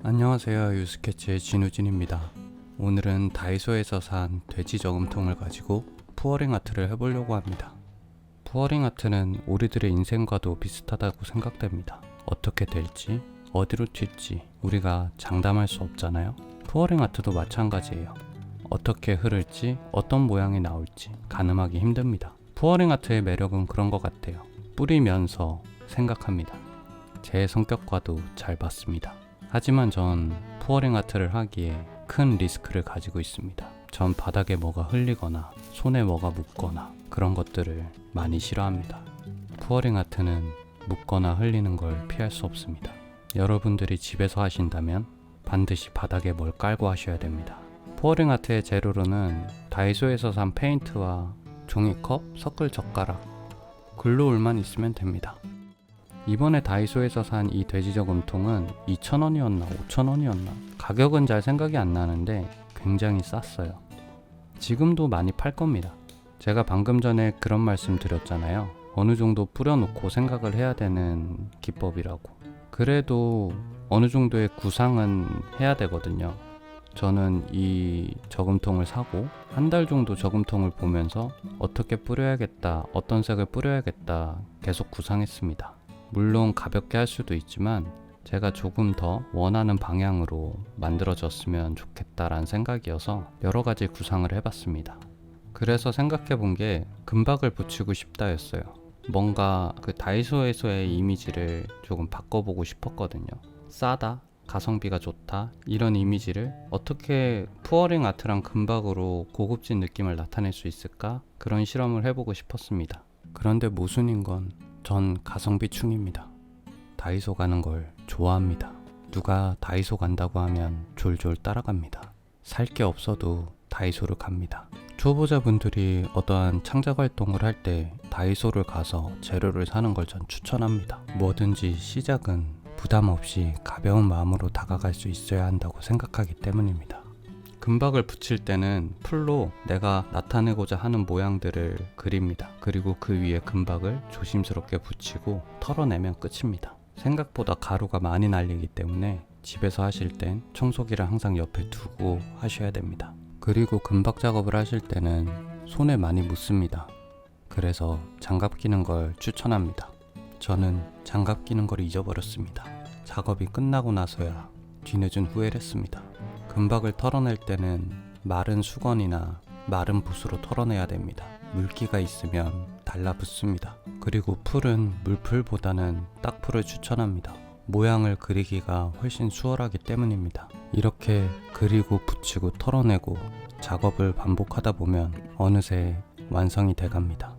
안녕하세요, 유스케치의 진우진입니다. 오늘은 다이소에서 산 돼지 저금통을 가지고 푸어링 아트를 해보려고 합니다. 푸어링 아트는 우리들의 인생과도 비슷하다고 생각됩니다. 어떻게 될지, 어디로 튈지 우리가 장담할 수 없잖아요. 푸어링 아트도 마찬가지예요. 어떻게 흐를지, 어떤 모양이 나올지 가늠하기 힘듭니다. 푸어링 아트의 매력은 그런 것 같아요. 뿌리면서 생각합니다. 제 성격과도 잘 맞습니다. 하지만 전 푸어링 아트를 하기에 큰 리스크를 가지고 있습니다. 전 바닥에 뭐가 흘리거나 손에 뭐가 묻거나 그런 것들을 많이 싫어합니다. 푸어링 아트는 묻거나 흘리는 걸 피할 수 없습니다. 여러분들이 집에서 하신다면 반드시 바닥에 뭘 깔고 하셔야 됩니다. 푸어링 아트의 재료로는 다이소에서 산 페인트와 종이컵, 서클 젓가락, 글루올만 있으면 됩니다. 이번에 다이소에서 산 이 돼지 저금통은 2,000원이었나 5,000원이었나 가격은 잘 생각이 안 나는데 굉장히 쌌어요. 지금도 많이 팔 겁니다. 제가 방금 전에 그런 말씀 드렸잖아요. 어느 정도 뿌려놓고 생각을 해야 되는 기법이라고. 그래도 어느 정도의 구상은 해야 되거든요. 저는 이 저금통을 사고 한 달 정도 저금통을 보면서 어떻게 뿌려야겠다, 어떤 색을 뿌려야겠다 계속 구상했습니다. 물론 가볍게 할 수도 있지만 제가 조금 더 원하는 방향으로 만들어졌으면 좋겠다라는 생각이어서 여러 가지 구상을 해봤습니다. 그래서 생각해 본 게 금박을 붙이고 싶다였어요. 뭔가 그 다이소에서의 이미지를 조금 바꿔보고 싶었거든요. 싸다, 가성비가 좋다 이런 이미지를 어떻게 푸어링 아트랑 금박으로 고급진 느낌을 나타낼 수 있을까? 그런 실험을 해보고 싶었습니다. 그런데 모순인 건 전 가성비충입니다. 다이소 가는 걸 좋아합니다. 누가 다이소 간다고 하면 졸졸 따라갑니다. 살 게 없어도 다이소를 갑니다. 초보자분들이 어떠한 창작 활동을 할 때 다이소를 가서 재료를 사는 걸 전 추천합니다. 뭐든지 시작은 부담 없이 가벼운 마음으로 다가갈 수 있어야 한다고 생각하기 때문입니다. 금박을 붙일 때는 풀로 내가 나타내고자 하는 모양들을 그립니다. 그리고 그 위에 금박을 조심스럽게 붙이고 털어내면 끝입니다. 생각보다 가루가 많이 날리기 때문에 집에서 하실 땐 청소기를 항상 옆에 두고 하셔야 됩니다. 그리고 금박 작업을 하실 때는 손에 많이 묻습니다. 그래서 장갑 끼는 걸 추천합니다. 저는 장갑 끼는 걸 잊어버렸습니다. 작업이 끝나고 나서야 뒤늦은 후회를 했습니다. 금박을 털어낼 때는 마른 수건이나 마른 붓으로 털어내야 됩니다. 물기가 있으면 달라붙습니다. 그리고 풀은 물풀보다는 딱풀을 추천합니다. 모양을 그리기가 훨씬 수월하기 때문입니다. 이렇게 그리고 붙이고 털어내고 작업을 반복하다 보면 어느새 완성이 돼갑니다.